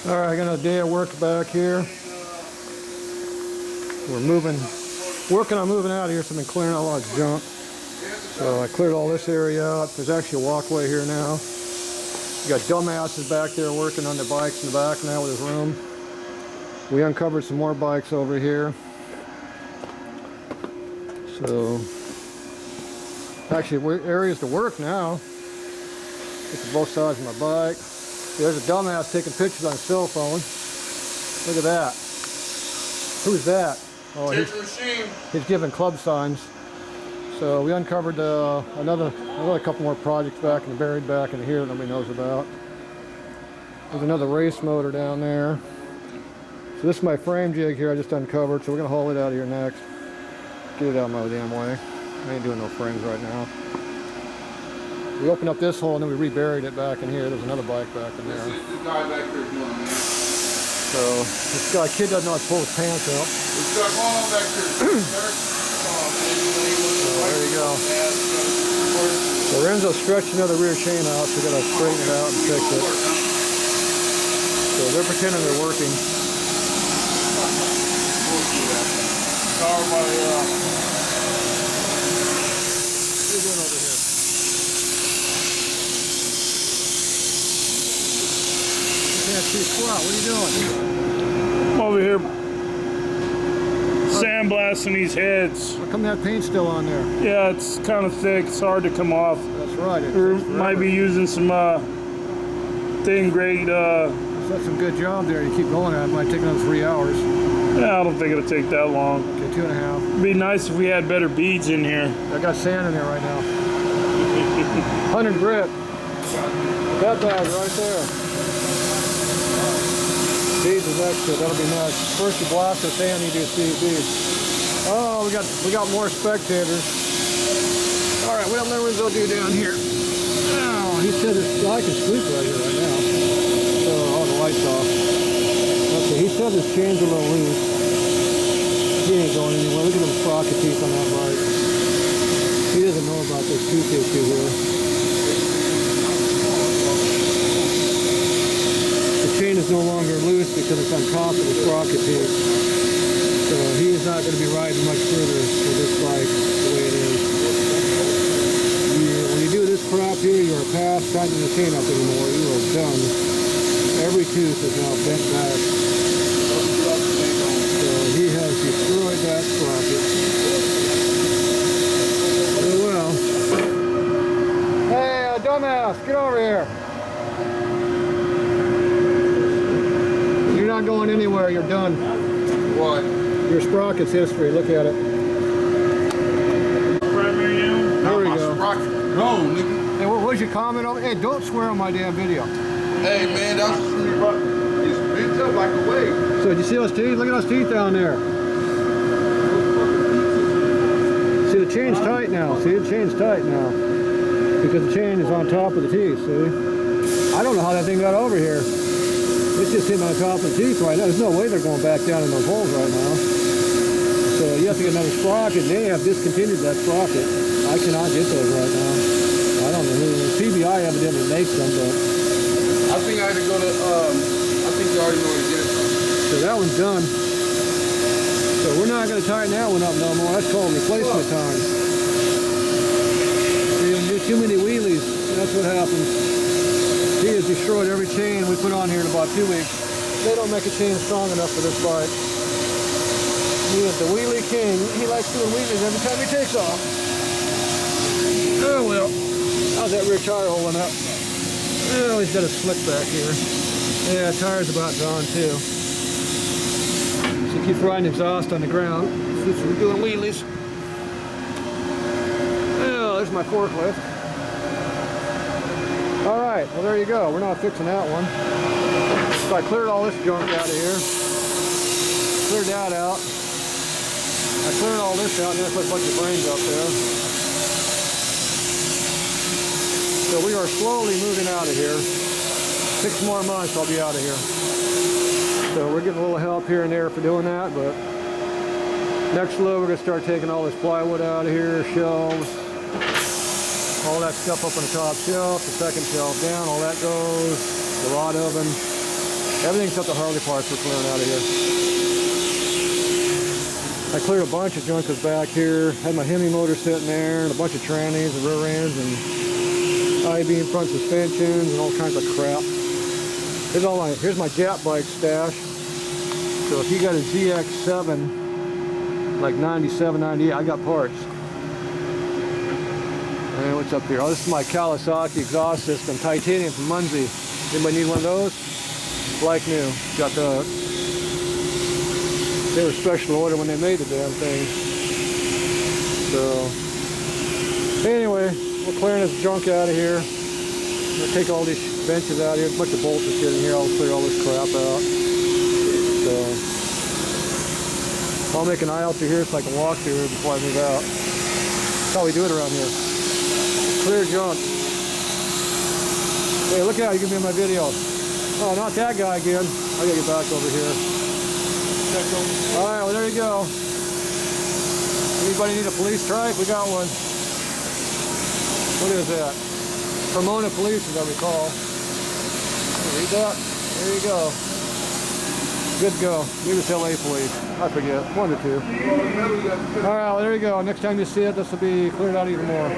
All right, I got another day of work back here. We're working on moving out of here, so I've been clearing out a lot of junk. So I cleared all this area out. There's actually a walkway here now. You got dumbasses back there working on their bikes in the back now with his room. We uncovered some more bikes over here. So, actually, areas to work now. Look at both sides of my bike. There's a dumbass taking pictures on his cell phone. Look at that. Who's that? Oh, he's giving club signs. So we uncovered another couple more projects back and buried back in here that nobody knows about. There's another race motor down there. So this is my frame jig here I just uncovered, so we're gonna haul it out of here next. Get it out of my damn way. I ain't doing no frames right now. We opened up this hole and then we reburied it back in here. There's another bike back in there. This guy back there doing it. So this kid doesn't know how to pull his pants up. This guy on back there. So there you go. So Renzo's stretching another rear chain out, so we gotta straighten it out and fix it. So they're pretending they're working. What are you doing over here? Can't see squat. What are you doing? I'm over here sandblasting these heads. How come that paint's still on there? Yeah, it's kind of thick. It's hard to come off. That's right. We might be using some thin grade. That's some good job there. You keep going at it. It might take another 3 hours. Yeah, I don't think it'll take that long. Okay, 2.5. It'd be nice if we had better beads in here. I got sand in there right now. 100 grit. That bag right there. Beads is extra. That'll be nice. First you blast the sand, you do beads. Oh, we got more spectators. All right, what will Renzo do down here? Oh, he said I can sleep right here right now. So all the lights off. Okay, he said his chain's a little loose. He ain't going anywhere. Look at them sprocket teeth on that bike. He doesn't know about this tooth issue here. The chain is no longer loose because it's on top of the sprocket teeth. So he is not going to be riding much further with this bike the way it is. When you do this crap here, you are past tightening the chain up anymore. You are done. Every tooth is now bent back. So he has destroyed that sprocket. Oh well. Hey, dumbass, get over here. You're not going anywhere, you're done. What? Your sprocket's history, look at it. There we go. No, nigga. Hey, what was your comment on it? Hey, don't swear on my damn video. Hey, man, that was it's bent up like a wave. So, did you see those teeth? Look at those teeth down there. See, the chain's tight now. See, the chain's tight now. Because the chain is on top of the teeth, see? I don't know how that thing got over here. It's just sitting on top of the teeth right now. There's no way they're going back down in those holes right now. So you have to get another sprocket. They have discontinued that sprocket. I cannot get those right now. I don't know who. PBI evidently makes them, but I think I had to go to, I think you already know where to get it from. So that one's done. So we're not going to tighten that one up no more. That's called replacement time. You do too many wheelies, that's what happens. He has destroyed every chain we put on here in about 2 weeks. They don't make a chain strong enough for this bike. He is the wheelie king. He likes doing wheelies every time he takes off. Oh well. How's that rear tire holding up? Oh, he's got a slick back here. Yeah, tire's about gone too. So he keeps riding exhaust on the ground. We're doing wheelies. Oh, there's my forklift. All right, well there you go. We're not fixing that one. So I cleared all this junk out of here. Cleared that out. I cleared all this out and then I put a bunch of frames up there. So we are slowly moving out of here. 6 more months I'll be out of here. So we're getting a little help here and there for doing that, but next load we're going to start taking all this plywood out of here, shelves, all that stuff up on the top shelf, the second shelf down, all that goes, the rod oven, Everything except the Harley parts we're clearing out of here. I cleared a bunch of junk that's back here. Had my Hemi motor sitting there, and a bunch of trannies and rear ends, and I-beam front suspensions, and all kinds of crap. Here's my Jap bike stash. So if you got a ZX7, like 97, 98, I got parts. And what's up here? Oh, this is my Kawasaki exhaust system, titanium from Muncie. Anybody need one of those? Like new. Got those. They were special order when they made the damn thing. So, anyway, we're clearing this junk out of here. I'm gonna take all these benches out of here. A bunch of bolts and shit in here. I'll clear all this crap out. So, I'll make an aisle through here so I can walk through here before I move out. That's how we do it around here. Clear junk. Hey, look out, you can be in my video. Oh, not that guy again. I gotta get back over here. Alright, well there you go. Anybody need a police trike? We got one. What is that? Pomona Police, as I recall. Read that? There you go. Good to go. Maybe it's LA Police. I forget. One or two. Alright, well there you go. Next time you see it, this will be cleared out even more.